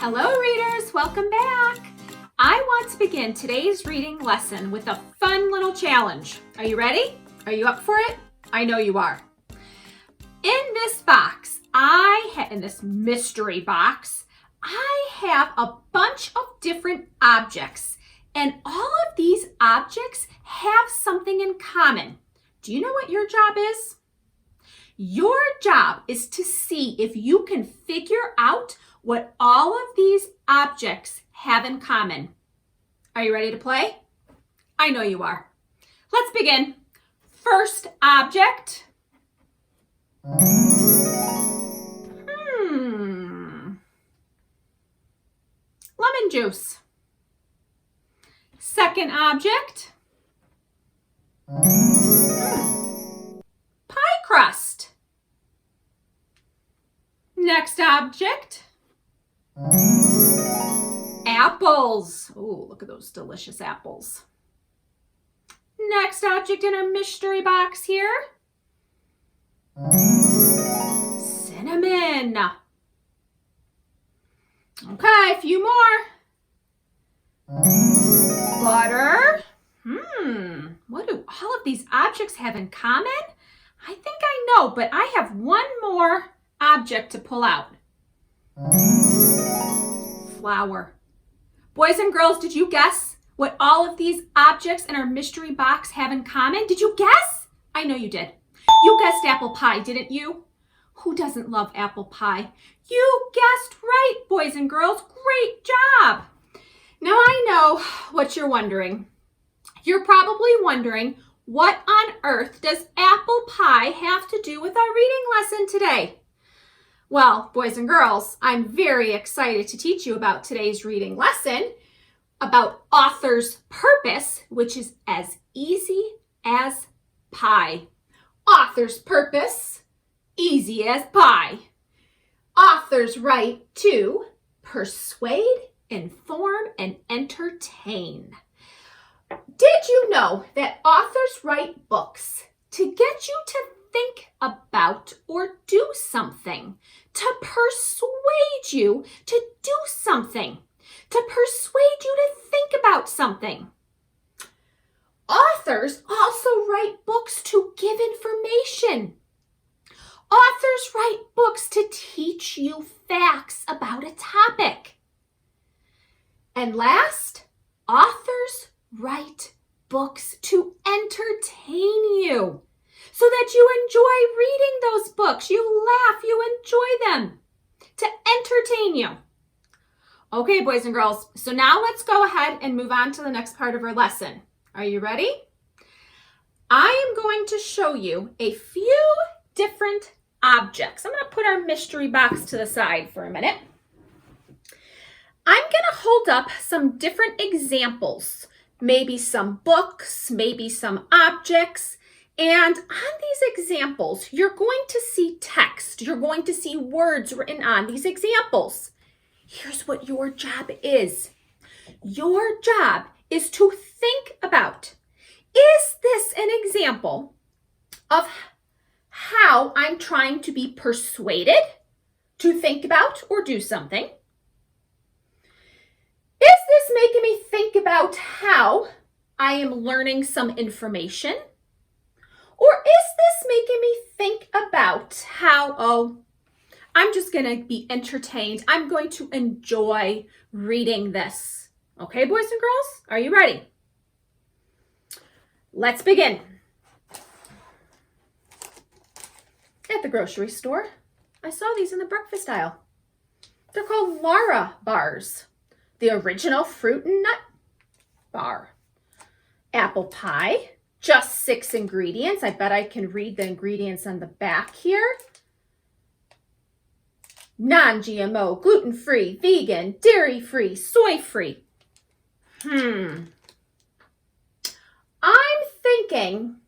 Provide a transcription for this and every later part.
Hello readers, welcome back. I want to begin today's reading lesson with a fun little challenge. Are you ready? Are you up for it? I know you are. In this box, in this mystery box, I have a bunch of different objects, and all of these objects have something in common. Do you know what your job is? Your job is to see if you can figure out what all of these objects have in common. Are you ready to play? I know you are. Let's begin. First object. Lemon juice. Second object. Pie crust. Next object. Apples. Oh, look at those delicious apples. Next object in our mystery box here. Cinnamon. Okay, a few more. Butter. What do all of these objects have in common? I think I know, but I have one more object to pull out. Flour. Boys and girls, did you guess what all of these objects in our mystery box have in common? Did you guess? I know you did. You guessed apple pie, didn't you? Who doesn't love apple pie? You guessed right, boys and girls. Great job. Now I know what you're wondering. You're probably wondering, what on earth does apple pie have to do with our reading lesson today? Well, boys and girls, I'm very excited to teach you about today's reading lesson about author's purpose, which is as easy as pie. Author's purpose, easy as pie. Authors write to persuade, inform, and entertain. Did you know that authors write books to get you to think about or do something, to persuade you to do something, to persuade you to think about something? Authors also write books to give information. Authors write books to teach you facts about a topic. And last, authors write books to entertain you so that you enjoy reading those books. You laugh, you enjoy them, to entertain you. Okay, boys and girls, so now let's go ahead and move on to the next part of our lesson. Are you ready? I am going to show you a few different objects. I'm going to put our mystery box to the side for a minute. I'm going to hold up some different examples, maybe some books, maybe some objects. And on these examples, you're going to see text. You're going to see words written on these examples. Here's what your job is. Your job is to think about, is this an example of how I'm trying to be persuaded to think about or do something? Is this making me think about how I am learning some information? Or is this making me think about how, I'm just going to be entertained. I'm going to enjoy reading this. Okay, boys and girls, are you ready? Let's begin. At the grocery store, I saw these in the breakfast aisle. They're called Lara bars. The original fruit and nut bar. Apple pie, just 6 ingredients. I bet I can read the ingredients on the back here. Non-GMO, gluten-free, vegan, dairy-free, soy-free. I'm thinking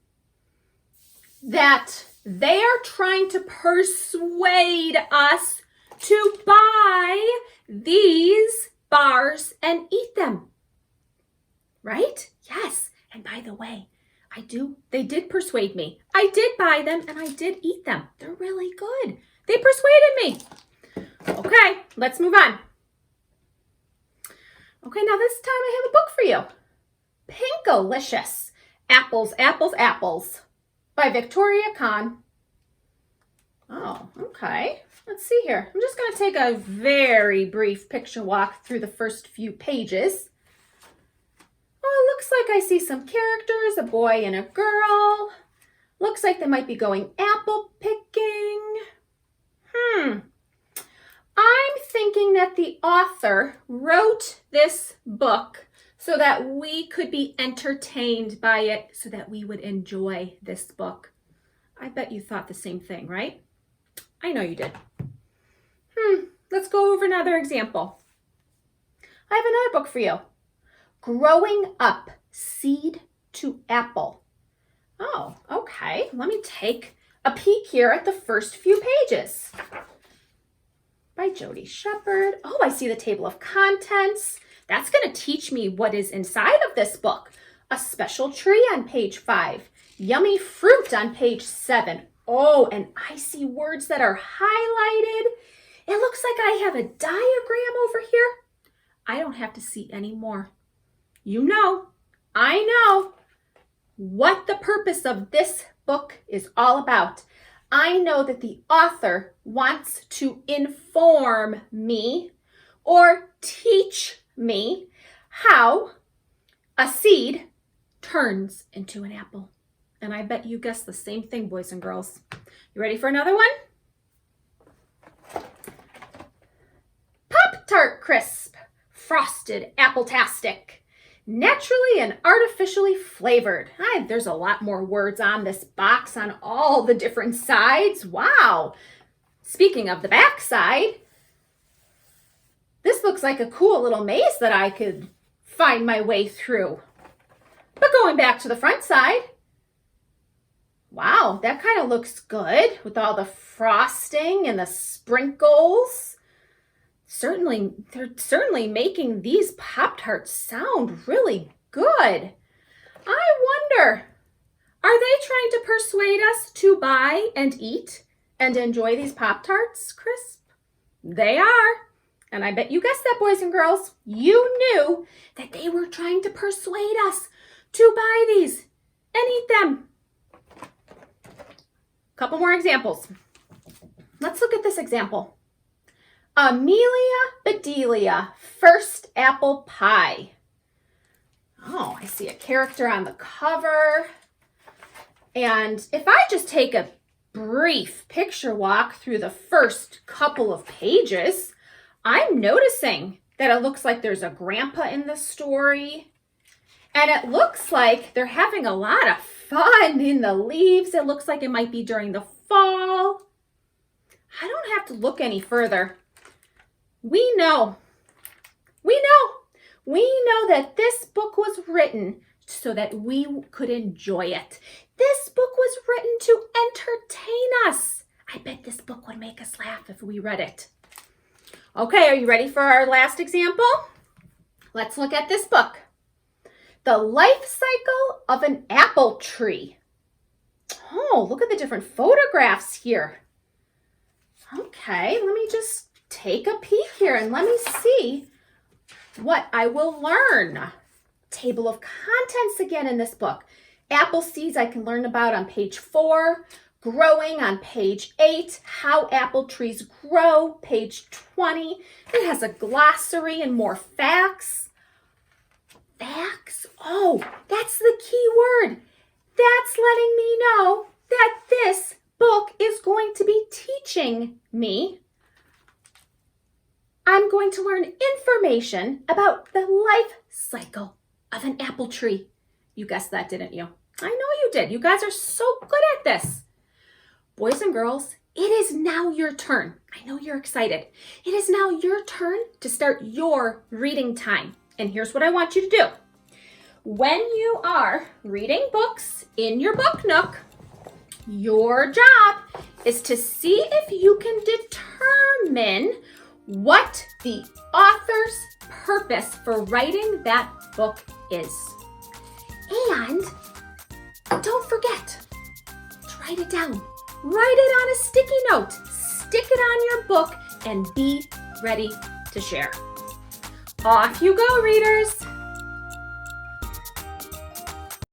that they are trying to persuade us to buy these bars and eat them. Right? Yes. And by the way, they did persuade me. I did buy them and I did eat them. They're really good. They persuaded me. Okay, let's move on. Okay, now this time I have a book for you. Pinkalicious, Apples, Apples, Apples by Victoria Kahn. Oh, okay. Let's see here. I'm just going to take a very brief picture walk through the first few pages. Oh, it looks like I see some characters, a boy and a girl. Looks like they might be going apple picking. I'm thinking that the author wrote this book so that we could be entertained by it, so that we would enjoy this book. I bet you thought the same thing, right? I know you did. Let's go over another example. I have another book for you. Growing Up, Seed to Apple. Oh, okay. Let me take a peek here at the first few pages. By Jody Shepard. Oh, I see the table of contents. That's going to teach me what is inside of this book. A special tree on page 5. Yummy fruit on page 7. Oh, and I see words that are highlighted. It looks like I have a diagram over here. I don't have to see any more. You know, I know what the purpose of this book is all about. I know that the author wants to inform me or teach me how a seed turns into an apple. And I bet you guessed the same thing, boys and girls. You ready for another one? Pop-Tart Crisp, frosted apple-tastic, naturally and artificially flavored. There's a lot more words on this box on all the different sides. Wow. Speaking of the back side, this looks like a cool little maze that I could find my way through. But going back to the front side, wow, that kind of looks good with all the frosting and the sprinkles. They're certainly making these Pop-Tarts sound really good. I wonder, are they trying to persuade us to buy and eat and enjoy these Pop-Tarts crisp? They are. And I bet you guessed that, boys and girls. You knew that they were trying to persuade us to buy these and eat them. Couple more examples. Let's look at this example. Amelia Bedelia, first apple pie. Oh, I see a character on the cover. And if I just take a brief picture walk through the first couple of pages, I'm noticing that it looks like there's a grandpa in the story. And it looks like they're having a lot of fun in the leaves. It looks like it might be during the fall. I don't have to look any further. We know that this book was written so that we could enjoy it. This book was written to entertain us. I bet this book would make us laugh if we read it. Okay, are you ready for our last example? Let's look at this book. The Life Cycle of an Apple Tree. Oh, look at the different photographs here. Okay, let me just take a peek here and let me see what I will learn. Table of contents again in this book. Apple seeds I can learn about on page 4. Growing on page 8. How apple trees grow, page 20. It has a glossary and more facts. Facts? Oh, that's the key word. That's letting me know that this book is going to be teaching me. I'm going to learn information about the life cycle of an apple tree. You guessed that, didn't you? I know you did. You guys are so good at this. Boys and girls, it is now your turn. I know you're excited. It is now your turn to start your reading time. And here's what I want you to do. When you are reading books in your book nook, your job is to see if you can determine what the author's purpose for writing that book is. And don't forget to write it down. Write it on a sticky note. Stick it on your book and be ready to share. Off you go, readers.